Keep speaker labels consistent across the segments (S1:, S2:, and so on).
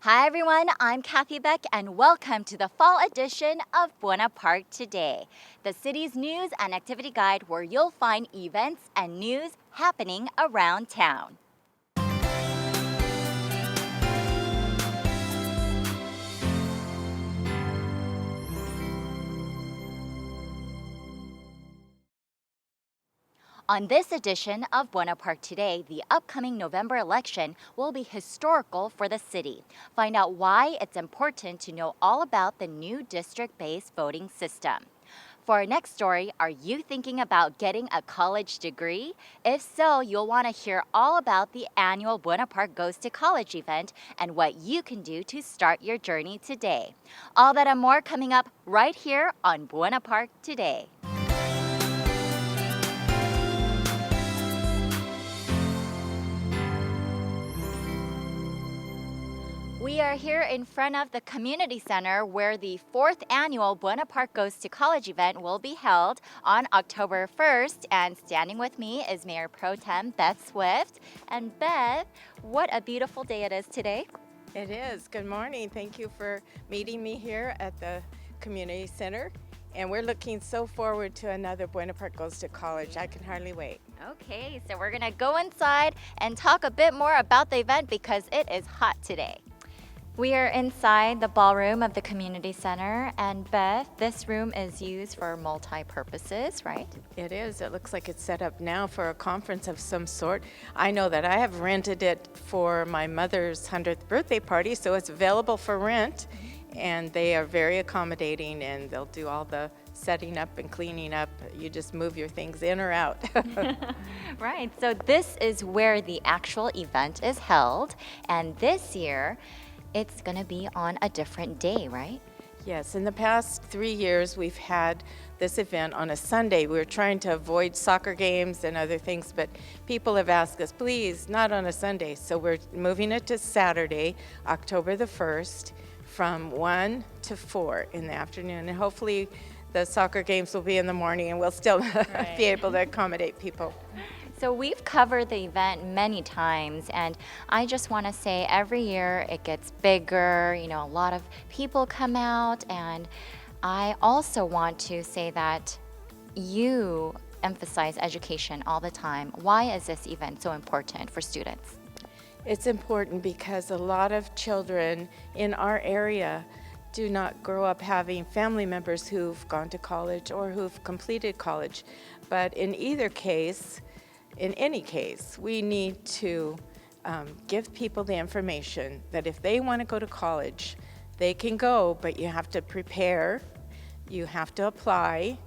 S1: Hi everyone, I'm Kathy Beck and welcome to the fall edition of Buena Park Today, the city's news and activity guide where you'll find events and news happening around town. On this edition of Buena Park Today, the upcoming November election will be historical for the city. Find out why it's important to know all about the new district-based voting system. For our next story, are you thinking about getting a college degree? If so, you'll want to hear all about the annual Buena Park Goes to College event and what you can do to start your journey today. All that and more coming up right here on Buena Park Today. We are here in front of the community center where the 4th annual Buena Park Goes to College event will be held on October 1st. And standing with me is Mayor Pro Tem Beth Swift. And Beth, what a beautiful day it is today.
S2: It is. Good morning. Thank you for meeting me here at the community center. And we're looking so forward to another Buena Park Goes to College. I can hardly wait.
S1: Okay, so we're gonna go inside and talk a bit more about the event because it is hot today. We are inside the ballroom of the community center, and Beth, this room is used for multi-purposes, right?
S2: It is. It looks like it's set up now for a conference of some sort. I know that I have rented it for my mother's 100th birthday party, so it's available for rent. And they are very accommodating, and they'll do all the setting up and cleaning up. You just move your things in or out.
S1: Right, so this is where the actual event is held, and this year, it's gonna be on a different day, right?
S2: Yes, in the past 3 years, we've had this event on a Sunday. We were trying to avoid soccer games and other things, but people have asked us, please, not on a Sunday. So we're moving it to Saturday, October the 1st, from 1 to 4 in the afternoon. And hopefully the soccer games will be in the morning and we'll still be able to accommodate people.
S1: So we've covered the event many times, and I just want to say every year it gets bigger, a lot of people come out, and I also want to say that you emphasize education all the time. Why is this event so important for students?
S2: It's important because a lot of children in our area do not grow up having family members who've gone to college or who've completed college. But in any case, we need to give people the information that if they want to go to college, they can go, but you have to prepare, you have to apply,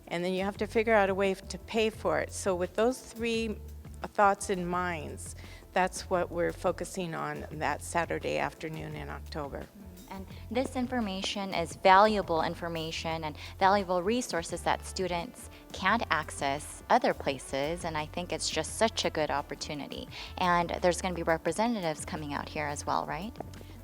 S2: and then you have to figure out a way to pay for it. So with those 3 thoughts in mind, that's what we're focusing on that Saturday afternoon in October.
S1: And this information is valuable information and valuable resources that students can't access other places, and I think it's just such a good opportunity. And there's going to be representatives coming out here as well, right?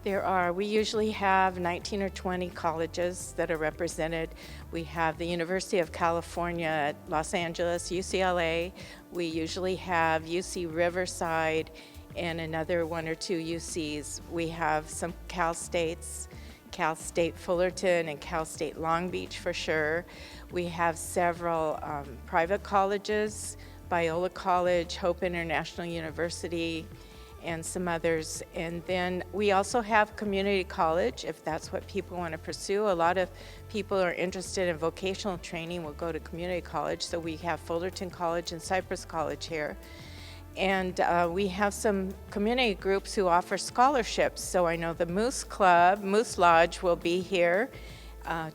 S2: There are. We usually have 19 or 20 colleges that are represented. We have the University of California at Los Angeles, UCLA. We usually have UC Riverside and another 1 or 2 UCs. We have some Cal States, Cal State Fullerton and Cal State Long Beach for sure. We have several private colleges, Biola College, Hope International University, and some others. And then we also have community college, if that's what people want to pursue. A lot of people are interested in vocational training will go to community college. So we have Fullerton College and Cypress College here. And we have some community groups who offer scholarships. So I know the Moose Club, Moose Lodge will be here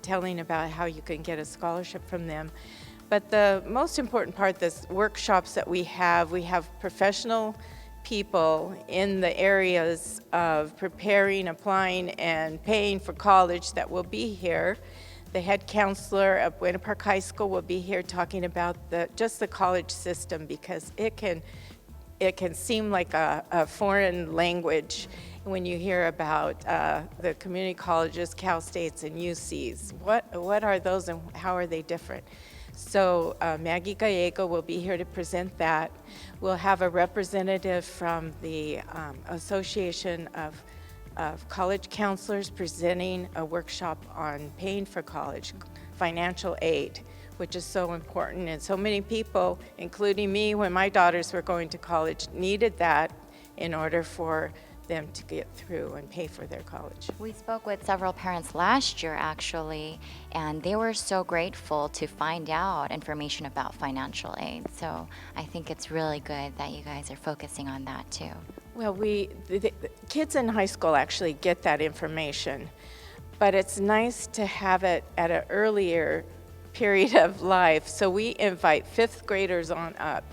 S2: telling about how you can get a scholarship from them. But the most important part, the workshops that we have professional people in the areas of preparing, applying, and paying for college that will be here. The head counselor at Buena Park High School will be here talking about just the college system, because it can seem like a foreign language when you hear about the community colleges, Cal States, and UCs. What are those and how are they different? So Maggie Gallego will be here to present that. We'll have a representative from the Association of of college counselors presenting a workshop on paying for college, financial aid, which is so important. And so many people, including me when my daughters were going to college, needed that in order for them to get through and pay for their college.
S1: We spoke with several parents last year, actually, and they were so grateful to find out information about financial aid. So I think it's really good that you guys are focusing on that too.
S2: Well, the kids in high school actually get that information, but it's nice to have it at an earlier period of life. So we invite fifth graders on up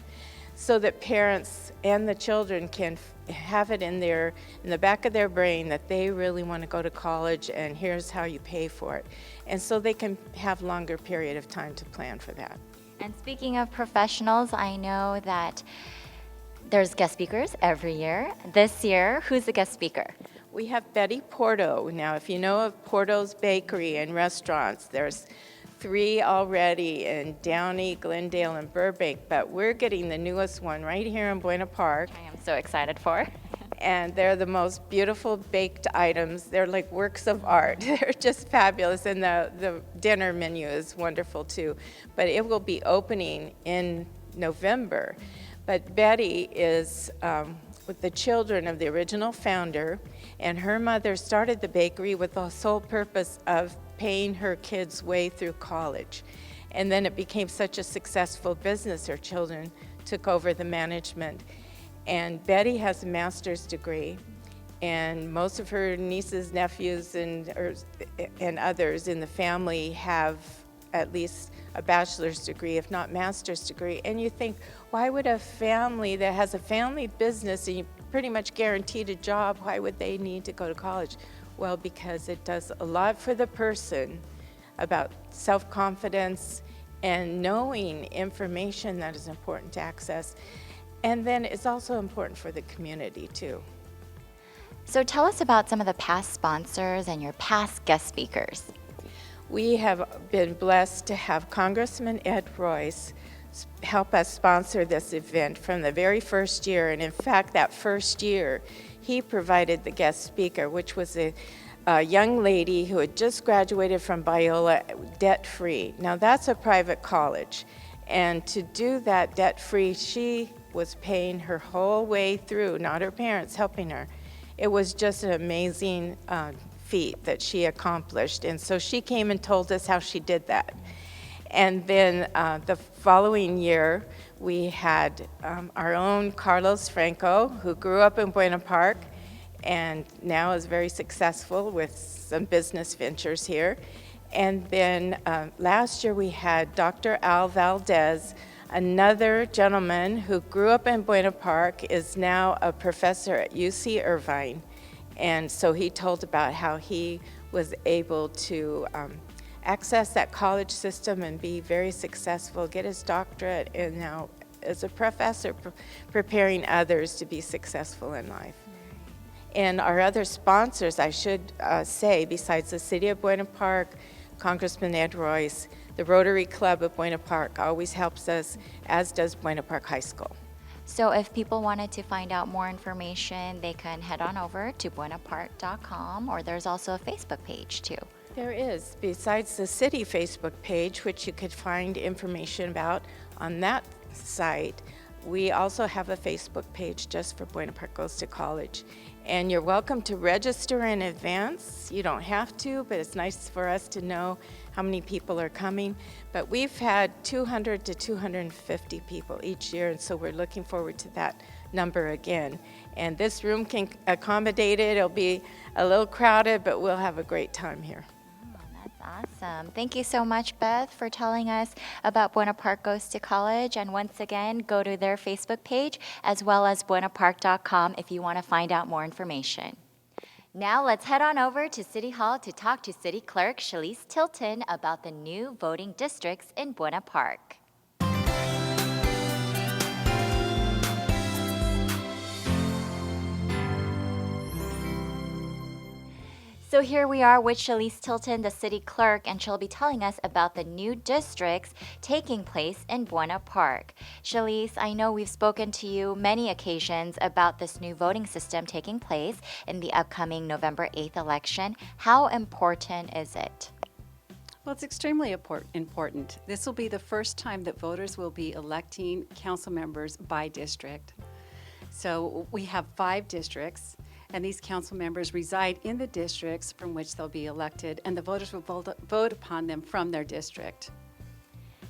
S2: so that parents and the children can have it in the back of their brain that they really want to go to college, and here's how you pay for it. And so they can have longer period of time to plan for that.
S1: And speaking of professionals, I know that there's guest speakers every year. This year, who's the guest speaker?
S2: We have Betty Porto. Now, if you know of Porto's Bakery and restaurants, there's 3 already in Downey, Glendale, and Burbank, but we're getting the newest one right here in Buena Park.
S1: I am so excited for.
S2: And they're the most beautiful baked items. They're like works of art. They're just fabulous, and the dinner menu is wonderful too. But it will be opening in November. But Betty is with the children of the original founder, and her mother started the bakery with the sole purpose of paying her kids' way through college. And then it became such a successful business, her children took over the management. And Betty has a master's degree, and most of her nieces, nephews, and others in the family have at least a bachelor's degree, if not master's degree. And you think, why would a family that has a family business and you pretty much guaranteed a job, why would they need to go to college? Well, because it does a lot for the person about self-confidence and knowing information that is important to access. And then it's also important for the community too.
S1: So tell us about some of the past sponsors and your past guest speakers.
S2: We have been blessed to have Congressman Ed Royce help us sponsor this event from the very first year. And in fact, that first year, he provided the guest speaker, which was a young lady who had just graduated from Biola debt-free. Now, that's a private college. And to do that debt-free, she was paying her whole way through, not her parents helping her. It was just an amazing feat that she accomplished. And so she came and told us how she did that. And then the following year, we had our own Carlos Franco, who grew up in Buena Park and now is very successful with some business ventures here. And then last year we had Dr. Al Valdez, another gentleman who grew up in Buena Park, is now a professor at UC Irvine. And so he told about how he was able to access that college system and be very successful, get his doctorate, and now as a professor preparing others to be successful in life. And our other sponsors, I should say, besides the City of Buena Park, Congressman Ed Royce, the Rotary Club of Buena Park always helps us, as does Buena Park High School.
S1: So if people wanted to find out more information, they can head on over to buenapark.com, or there's also a Facebook page too.
S2: There is, besides the city Facebook page, which you could find information about on that site. We also have a Facebook page just for Buena Park Goes to College. And you're welcome to register in advance. You don't have to, but it's nice for us to know how many people are coming. But we've had 200 to 250 people each year, and so we're looking forward to that number again. And this room can accommodate it. It'll be a little crowded, but we'll have a great time here.
S1: That's awesome. Thank you so much, Beth, for telling us about Buena Park Goes to College. And once again, go to their Facebook page as well as buenapark.com if you want to find out more information. Now let's head on over to City Hall to talk to City Clerk Shalise Tilton about the new voting districts in Buena Park. So here we are with Shalise Tilton, the city clerk, and she'll be telling us about the new districts taking place in Buena Park. Shalise, I know we've spoken to you many occasions about this new voting system taking place in the upcoming November 8th election. How important is it?
S3: Well, it's extremely important. This will be the first time that voters will be electing council members by district. So we have 5 districts, and these council members reside in the districts from which they'll be elected, and the voters will vote upon them from their district.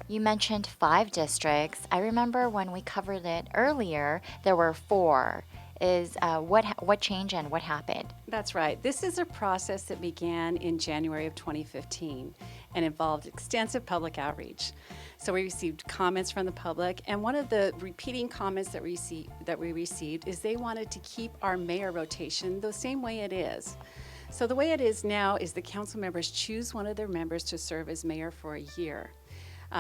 S1: You mentioned 5 districts. I remember when we covered it earlier, there were 4. What changed and what happened?
S3: That's right. This is a process that began in January of 2015 and involved extensive public outreach. So we received comments from the public, and one of the repeating comments that we received is they wanted to keep our mayor rotation the same way it is. So the way it is now is the council members choose one of their members to serve as mayor for a year.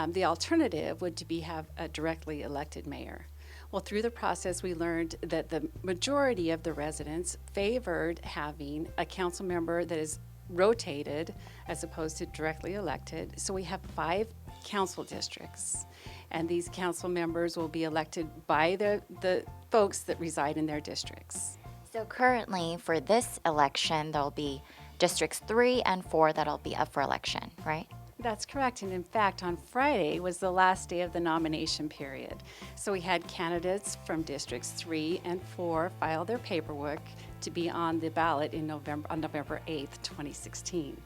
S3: The alternative would be have a directly elected mayor. Well, through the process, we learned that the majority of the residents favored having a council member that is rotated as opposed to directly elected. So we have 5 council districts, and these council members will be elected by the folks that reside in their districts.
S1: So currently for this election, there'll be districts 3 and 4 that'll be up for election, right?
S3: That's correct, and in fact, on Friday was the last day of the nomination period. So we had candidates from districts 3 and 4 file their paperwork to be on the ballot on November 8th, 2016.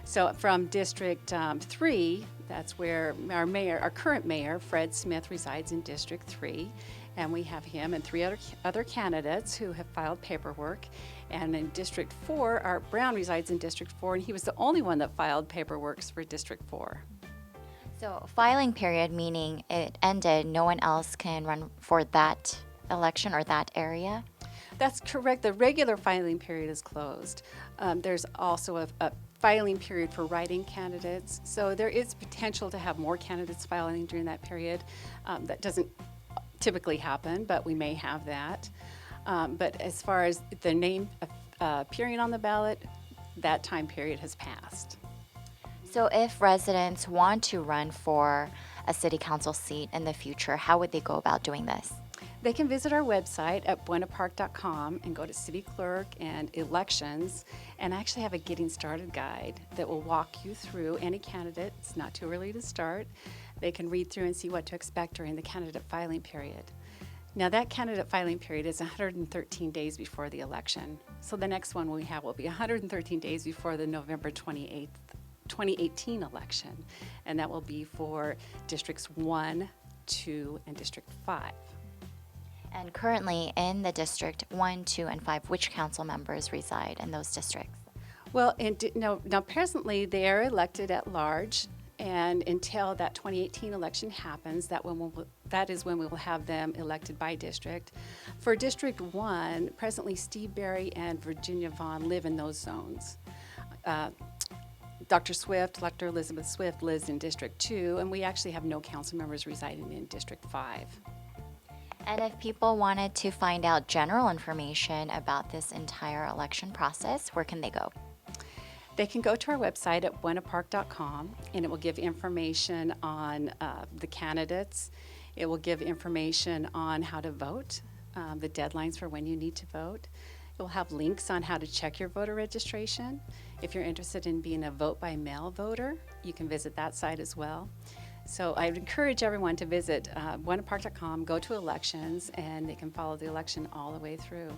S3: So from District 3, that's where our current mayor, Fred Smith, resides in District 3, and we have him and 3 other candidates who have filed paperwork. And in District 4, Art Brown resides in District 4, and he was the only one that filed paperwork for District 4.
S1: So filing period, meaning it ended, no one else can run for that election or that area?
S3: That's correct. The regular filing period is closed. There's also a filing period for write-in candidates, so there is potential to have more candidates filing during that period. That doesn't typically happen, but we may have that. But as far as the name appearing on the ballot, that time period has passed.
S1: So if residents want to run for a city council seat in the future, how would they go about doing this?
S3: They can visit our website at buenapark.com and go to City Clerk and Elections, and actually have a Getting Started guide that will walk you through any candidate. It's not too early to start. They can read through and see what to expect during the candidate filing period. Now that candidate filing period is 113 days before the election. So the next one we have will be 113 days before the November 28th, 2018 election, and that will be for Districts 1, 2, and District 5.
S1: And currently in the District 1, 2, and 5, which council members reside in those districts?
S3: Well, now presently they are elected at large, and until that 2018 election happens, that is when we will have them elected by district. For District 1, presently Steve Berry and Virginia Vaughn live in those zones. Dr. Elizabeth Swift lives in District 2, and we actually have no council members residing in District 5.
S1: And if people wanted to find out general information about this entire election process, where can they go?
S3: They can go to our website at buenapark.com, and it will give information on the candidates. It will give information on how to vote, the deadlines for when you need to vote. It will have links on how to check your voter registration. If you're interested in being a vote-by-mail voter, you can visit that site as well. So I would encourage everyone to visit buenapark.com, go to elections, and they can follow the election all the way through.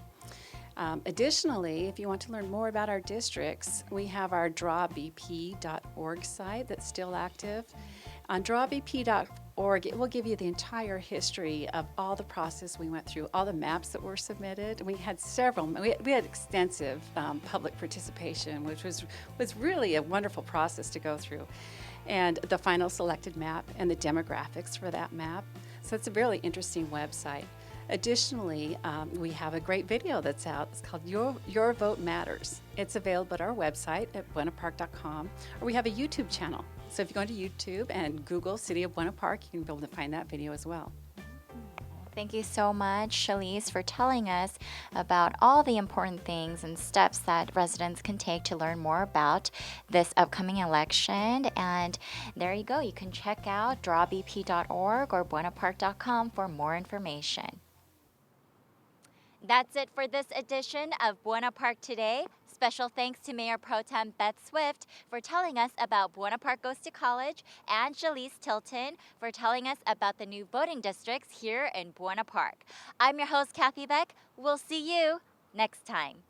S3: Additionally, if you want to learn more about our districts, we have our drawbp.org site that's still active. On drawbp.org, it will give you the entire history of all the process we went through, all the maps that were submitted. We had we had extensive public participation, which was really a wonderful process to go through. And the final selected map and the demographics for that map. So it's a really interesting website. Additionally, we have a great video that's out. It's called Your Vote Matters. It's available at our website at buenapark.com, or we have a YouTube channel. So if you go to YouTube and Google City of Buena Park, you can be able to find that video as well.
S1: Thank you so much, Shalise, for telling us about all the important things and steps that residents can take to learn more about this upcoming election. And there you go. You can check out drawbp.org or buenapark.com for more information. That's it for this edition of Buena Park Today. Special thanks to Mayor Pro Tem Beth Swift for telling us about Buena Park Goes to College and Jaleese Tilton for telling us about the new voting districts here in Buena Park. I'm your host, Kathy Beck. We'll see you next time.